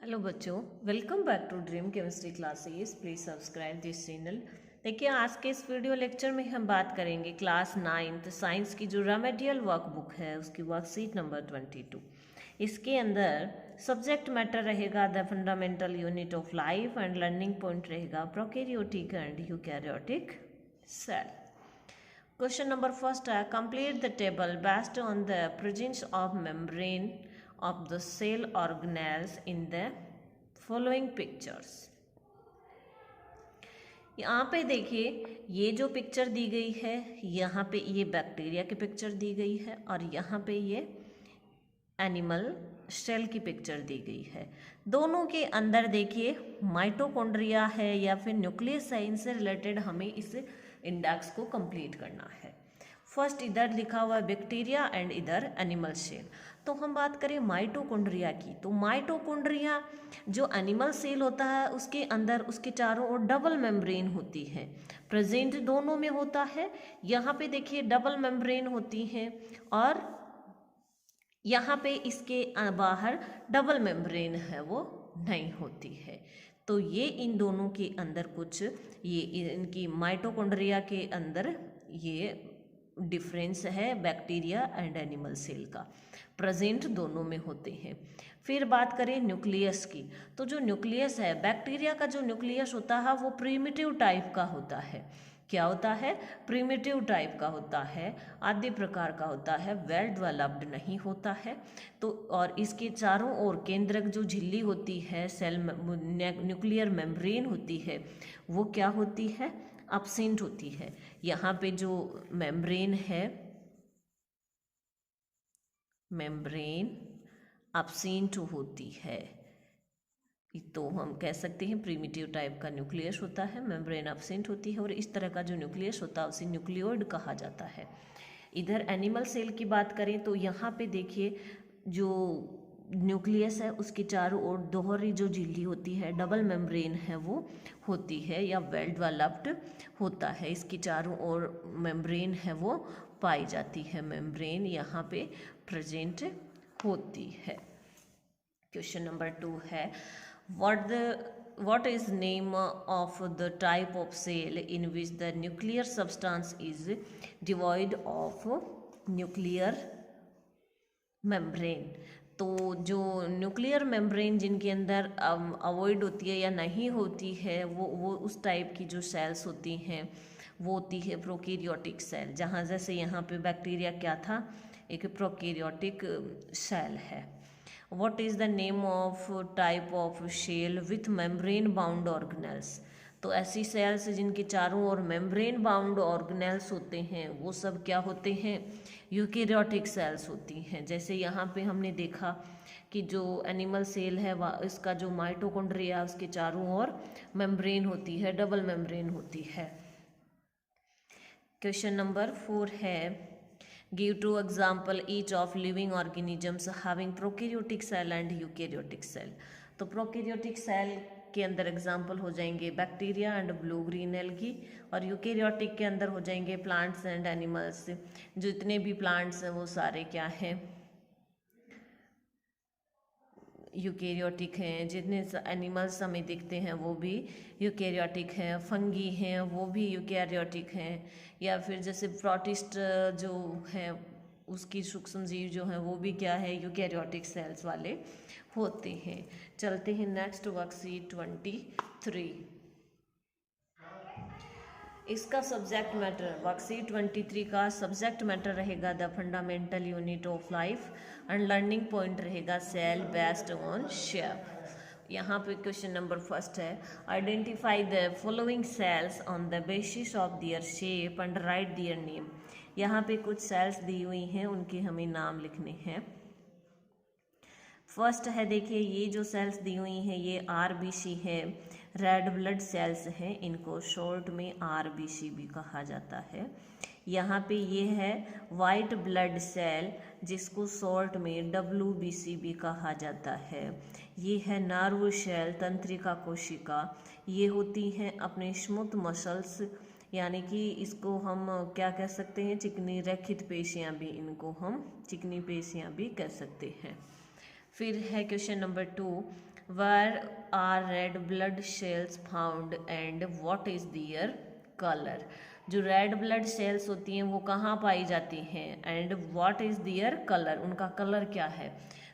Hello बच्चों, welcome back to dream chemistry classes. Please subscribe this channel. देखिए, आज के इस वीडियो लेक्चर में हम बात करेंगे क्लास 9th साइंस की जो रेमेडियल वर्कबुक है उसकी वर्कशीट नंबर 22। इसके अंदर सब्जेक्ट मैटर रहेगा the fundamental unit of life and learning point रहेगा prokaryotic and eukaryotic cell. Question number first है, complete the table based on the presence of membrane of the cell organelles in the following pictures। यहाँ पे देखिए, ये जो picture दी गई है, यहाँ पे ये बैक्टीरिया की पिक्चर दी गई है और यहाँ पे ये एनिमल सेल की पिक्चर दी गई है। दोनों के अंदर देखिए माइटोकॉन्ड्रिया है या फिर न्यूक्लियस है, इनसे रिलेटेड हमें इस इंडेक्स को कंप्लीट करना है। फर्स्ट इधर लिखा हुआ है बैक्टीरिया एंड इधर एनिमल सेल। तो हम बात करें माइटोकॉन्ड्रिया की, तो माइटोकॉन्ड्रिया जो एनिमल सेल होता है उसके अंदर उसके चारों ओर डबल मेम्ब्रेन होती है, प्रेजेंट दोनों में होता है। यहाँ पे देखिए डबल मेम्ब्रेन होती है और यहाँ पे इसके बाहर डबल मेम्ब्रेन है वो नहीं होती है। तो ये इन दोनों के अंदर कुछ ये इनकी माइटोकॉन्ड्रिया के अंदर ये डिफरेंस है बैक्टीरिया एंड एनिमल सेल का, प्रेजेंट दोनों में होते हैं। फिर बात करें न्यूक्लियस की, तो जो न्यूक्लियस है बैक्टीरिया का जो न्यूक्लियस होता है वो प्रिमिटिव टाइप का होता है। क्या होता है? प्रिमिटिव टाइप का होता है, आद्य प्रकार का होता है, वेल डेवलप्ड नहीं होता है। तो और इसके चारों ओर केंद्रक जो झिल्ली होती है, सेल न्यूक्लियर मेम्ब्रेन होती है, वो क्या होती है? एब्सेंट होती है। यहाँ पे जो मेम्ब्रेन है, मेम्ब्रेन एब्सेंट होती है, तो हम कह सकते हैं प्रिमिटिव टाइप का न्यूक्लियस होता है, मेम्ब्रेन एब्सेंट होती है और इस तरह का जो न्यूक्लियस होता है उसे न्यूक्लियोइड कहा जाता है। इधर एनिमल सेल की बात करें तो यहाँ पे देखिए जो न्यूक्लियस है उसके चारों ओर दोहरी जो झिल्ली होती है, डबल मेम्ब्रेन है वो होती है या वेल डेवलप्ड होता है। इसके चारों ओर मेम्ब्रेन है वो पाई जाती है, मेम्ब्रेन यहाँ पे प्रेजेंट होती है। क्वेश्चन नंबर 2 है, what is name of the type of cell in which the nuclear substance is devoid of nuclear membrane। तो जो न्यूक्लियर मेम्ब्रेन जिनके अंदर अवॉइड होती है या नहीं होती है, वो उस टाइप की जो सेल्स होती हैं वो होती है प्रोकैरियोटिक सेल। जहाँ जैसे यहाँ पे बैक्टीरिया क्या था, एक प्रोकैरियोटिक सेल है। What is the name of type of shell with membrane bound organelles। तो ऐसी सेल्स जिनके चारों ओर मेम्ब्रेन बाउंड ऑर्गेनेल्स होते हैं वो सब क्या होते हैं? यूकैरियोटिक सेल्स होती हैं। जैसे यहाँ पे हमने देखा कि जो एनिमल सेल है इसका जो माइटोकॉन्ड्रिया उसके चारों ओर मेम्ब्रेन होती है, डबल मेम्ब्रेन होती है। क्वेश्चन नंबर 4 है, give two example each of living organisms having prokaryotic cell and eukaryotic cell. तो प्रोकैरियोटिक सेल के अंदर एग्जाम्पल हो जाएंगे bacteria and blue green algae, और यूकैरियोटिक के अंदर हो जाएंगे प्लांट्स एंड एनिमल्स। जितने भी प्लांट्स हैं वो सारे क्या हैं? यूकैरियोटिक हैं। जितने एनिमल्स हमें दिखते हैं वो भी यूकैरियोटिक हैं। फंगी हैं वो भी यूकैरियोटिक हैं। या फिर जैसे प्रोटिस्ट जो हैं उसकी सूक्ष्म जीव जो हैं वो भी क्या है? यूकैरियोटिक सेल्स वाले होते हैं। चलते हैं नेक्स्ट वर्कशीट 23। इसका सब्जेक्ट मैटर, वर्कशीट 23 का सब्जेक्ट मैटर रहेगा the fundamental unit of life and learning point रहेगा सेल बेस्ड ऑन शेप। यहाँ पे क्वेश्चन नंबर फर्स्ट है, identify the following cells on the basis of their shape and write their name. यहाँ पे कुछ sales दी हुई हैं, उनके हमें नाम लिखने हैं। फर्स्ट है, देखिए ये जो सेल्स दी हुई हैं ये RBC है, रेड ब्लड सेल्स हैं, इनको शॉर्ट में RBC भी कहा जाता है। यहाँ पे ये है वाइट ब्लड सेल जिसको शॉर्ट में WBC भी कहा जाता है। ये है नर्व सेल, तंत्रिका कोशिका, ये होती हैं अपने स्मूथ मसल्स, यानी कि इसको हम क्या कह सकते हैं? चिकनी रेखित पेशियाँ भी, इनको हम चिकनी पेशियाँ भी कह सकते हैं। फिर है question number 2, Where are red blood cells found and what is their color? जो रेड ब्लड सेल्स होती हैं वो कहाँ पाई जाती हैं and what is their colour, उनका कलर क्या है?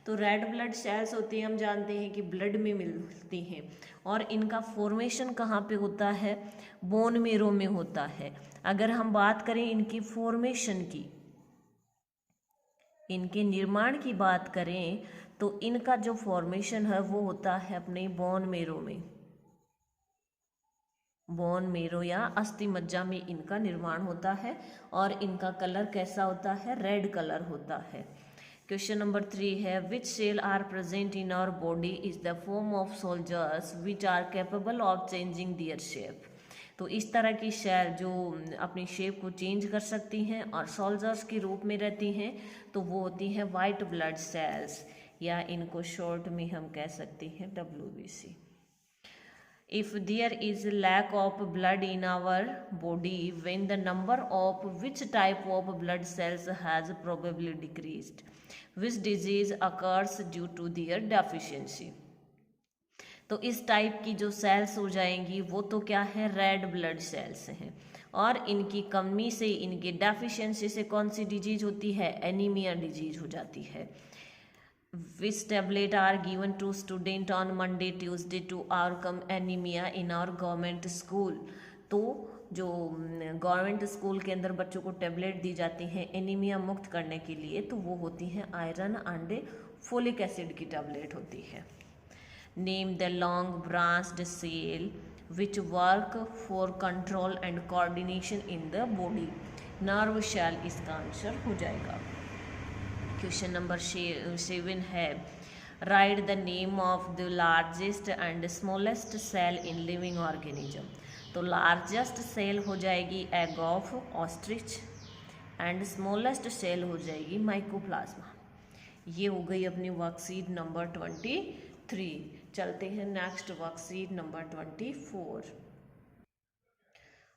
तो रेड ब्लड सेल्स होती हैं, हम जानते हैं कि ब्लड में मिलती हैं और इनका फॉर्मेशन कहाँ पे होता है? बोन मेरो में होता है। अगर हम बात करें इनकी फॉर्मेशन की, इनके निर्माण की बात करें तो इनका जो फॉर्मेशन है वो होता है अपने बोन मेरो में, बोन मेरो या अस्थि मज्जा में इनका निर्माण होता है और इनका कलर कैसा होता है? रेड कलर होता है। क्वेश्चन नंबर 3 है which cell are present in our body is the form of soldiers which are capable of changing their shape. तो इस तरह की सेल जो अपनी शेप को चेंज कर सकती हैं और सोल्जर्स के रूप में रहती हैं तो वो होती हैं वाइट ब्लड सेल्स, या इनको शॉर्ट में हम कह सकते हैं WBC। If there is lack of blood in our body, when the number of which type of blood cells has probably decreased, which disease occurs due to their deficiency? तो इस type की जो sales हो जाएंगी वो तो क्या है? रेड ब्लड सेल्स हैं और इनकी कमी से, इनके डेफिशिएंसी से कौन सी डिजीज होती है? एनीमिया डिजीज हो जाती है। Which tablet are given to student on Monday, Tuesday to overcome anemia in our government school? तो जो गवर्नमेंट स्कूल के अंदर बच्चों को टेबलेट दी जाती हैं एनीमिया मुक्त करने के लिए तो वो होती हैं आयरन एंड फोलिक एसिड की टेबलेट होती है। Name the long branched cell which work for control and coordination in the body. Nerve cell इसका आंसर हो जाएगा। क्वेश्चन नंबर 7 है write the name of the largest and smallest cell in living organism. तो largest cell हो जाएगी egg of ostrich and smallest cell हो जाएगी mycoplasma. ये हो गई अपनी वर्कशीट नंबर 23। चलते हैं next worksheet number 24।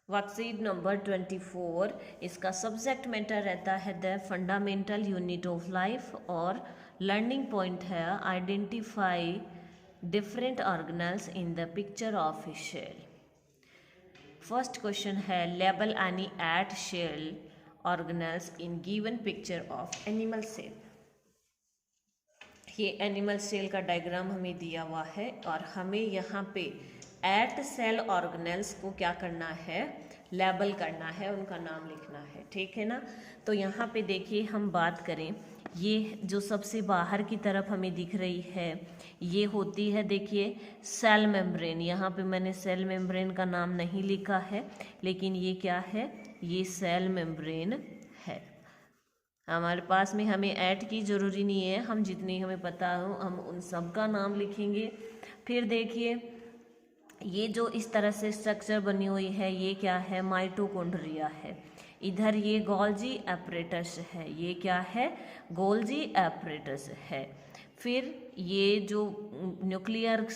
Worksheet number 24 इसका सब्जेक्ट मैटर रहता है the fundamental unit of life और लर्निंग पॉइंट है identify different organelles in the picture of a cell. First question है label any eight cell organelles in given picture of animal cell. ये animal cell का diagram हमें दिया हुआ है और हमें यहाँ पे एट सेल ऑर्गेनल्स को क्या करना है? लेबल करना है, उनका नाम लिखना है, ठीक है ना। तो यहाँ पे देखिए हम बात करें, ये जो सबसे बाहर की तरफ हमें दिख रही है ये होती है, देखिए सेल मेम्ब्रेन। यहाँ पे मैंने सेल मेम्ब्रेन का नाम नहीं लिखा है लेकिन ये क्या है? ये सेल मेम्ब्रेन है। हमारे पास में हमें ऐड की ज़रूरी नहीं है, हम जितनी हमें पता हो हम उन सब का नाम लिखेंगे। फिर देखिए ये जो इस तरह से स्ट्रक्चर बनी हुई है ये क्या है? माइटोकॉन्ड्रिया है। इधर ये गोल्जी एपरेटस है, ये क्या है? गोल्जी एपरेटस है। फिर ये जो न्यूक्लियर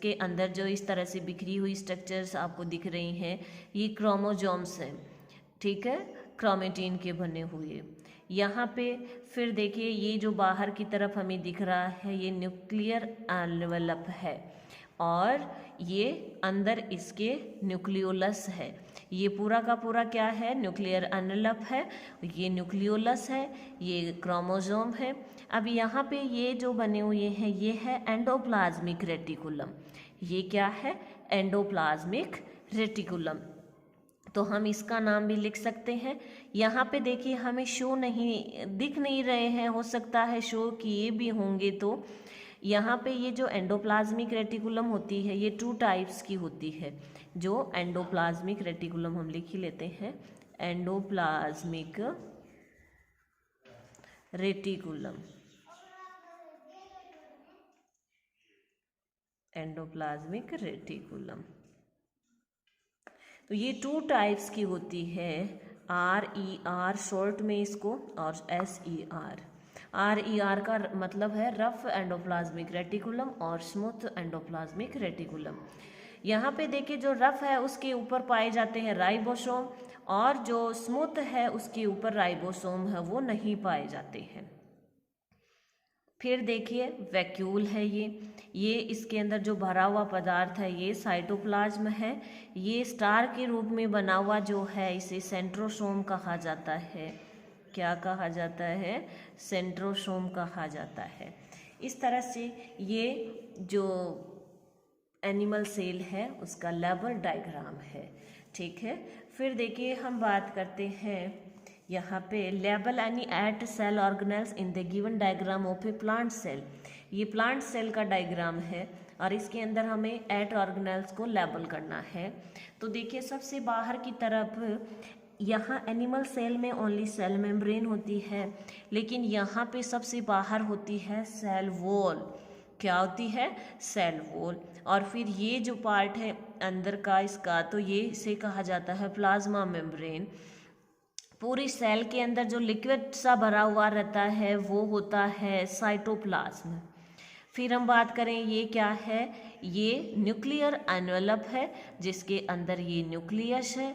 के अंदर जो इस तरह से बिखरी हुई स्ट्रक्चर्स आपको दिख रही हैं ये क्रोमोजोम्स हैं, ठीक है, क्रोमेटिन के बने हुए। यहाँ पे फिर देखिए ये जो बाहर की तरफ हमें दिख रहा है ये न्यूक्लियर एनवेलप है और ये अंदर इसके न्यूक्लियोलस है। ये पूरा का पूरा क्या है? न्यूक्लियर एनवेलप है, ये न्यूक्लियोलस है, ये क्रोमोसोम है। अब यहाँ पे ये जो बने हुए हैं ये है एंडोप्लाज्मिक रेटिकुलम। ये क्या है? Endoplasmic reticulum. तो हम इसका नाम भी लिख सकते हैं। यहाँ पे देखिए हमें शो नहीं दिख नहीं रहे हैं, हो सकता है शो किए भी होंगे। तो यहाँ पे ये जो एंडोप्लाज्मिक रेटिकुलम होती है ये 2 टाइप्स की होती है। जो एंडोप्लाज्मिक रेटिकुलम हम लिख ही लेते हैं, एंडोप्लाज्मिक रेटिकुलम, एंडोप्लाज्मिक रेटिकुलम। तो ये 2 टाइप्स की होती है, RER शॉर्ट में इसको और SER। RER का मतलब है रफ एंडोप्लाज्मिक रेटिकुलम और स्मूथ एंडोप्लाज्मिक रेटिकुलम। यहाँ पे देखिए जो रफ है उसके ऊपर पाए जाते हैं राइबोसोम और जो स्मूथ है उसके ऊपर राइबोसोम है वो नहीं पाए जाते हैं। फिर देखिए वैक्यूल है, ये इसके अंदर जो भरा हुआ पदार्थ है ये साइटोप्लाज्म है। ये स्टार के रूप में बना हुआ जो है इसे सेंट्रोसोम कहा जाता है। क्या कहा जाता है? सेंट्रोसोम कहा जाता है। इस तरह से ये जो एनिमल सेल है उसका लेवल डायग्राम है। ठीक है, फिर देखिए हम बात करते हैं यहाँ पे label any eight cell organelles in the given diagram of a plant cell. ये प्लांट सेल का डायग्राम है और इसके अंदर हमें एट ऑर्गेनेल्स को लेबल करना है। तो देखिए सबसे बाहर की तरफ यहाँ एनिमल सेल में ओनली सेल मेम्ब्रेन होती है, लेकिन यहाँ पे सबसे बाहर होती है सेल वॉल। क्या होती है? Cell wall. और फिर ये जो पार्ट है अंदर का इसका, तो ये इसे कहा जाता है प्लाज्मा मेम्ब्रेन। पूरी सेल के अंदर जो लिक्विड सा भरा हुआ रहता है वो होता है साइटोप्लाज्म। फिर हम बात करें ये क्या है? ये न्यूक्लियर एनवेलप है जिसके अंदर ये न्यूक्लियस है।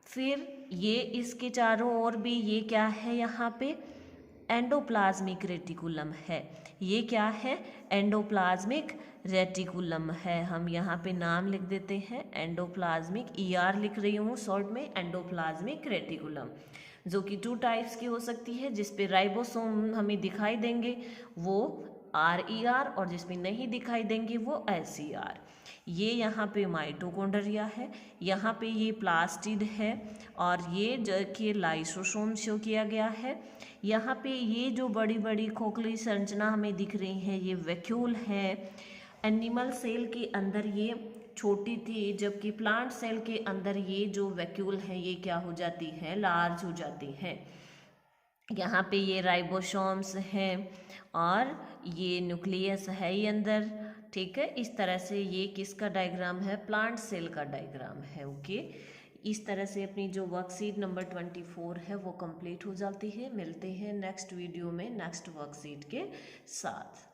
फिर ये इसके चारों ओर भी ये क्या है? यहाँ पे एंडोप्लाज्मिक रेटिकुलम है। ये क्या है? एंडोप्लाज्मिक रेटिकुलम है। हम यहाँ पे नाम लिख देते हैं एंडोप्लाज्मिक, ER लिख रही हूँ शॉर्ट में, एंडोप्लाज्मिक रेटिकुलम, जो कि 2 टाइप्स की हो सकती है। जिस पे राइबोसोम हमें दिखाई देंगे वो RER और जिसमें नहीं दिखाई देंगे वो SER। ये यहाँ पे माइटोकॉन्ड्रिया है, यहाँ पे ये प्लास्टिड है और ये जो कि लाइसोसोम शो किया गया है। यहाँ पे ये जो बड़ी बड़ी खोखली संरचना हमें दिख रही है ये वैक्यूल है। एनिमल सेल के अंदर ये छोटी थी, जबकि प्लांट सेल के अंदर ये जो वैक्यूल है ये क्या हो जाती है? लार्ज हो जाती है। यहाँ पे ये राइबोसोम्स हैं और ये न्यूक्लियस है ये अंदर। ठीक है, इस तरह से ये किसका डायग्राम है? प्लांट सेल का डायग्राम है। ओके, इस तरह से अपनी जो वर्कशीट नंबर 24 है वो कंप्लीट हो जाती है। मिलते हैं नेक्स्ट वीडियो में नेक्स्ट वर्कशीट के साथ।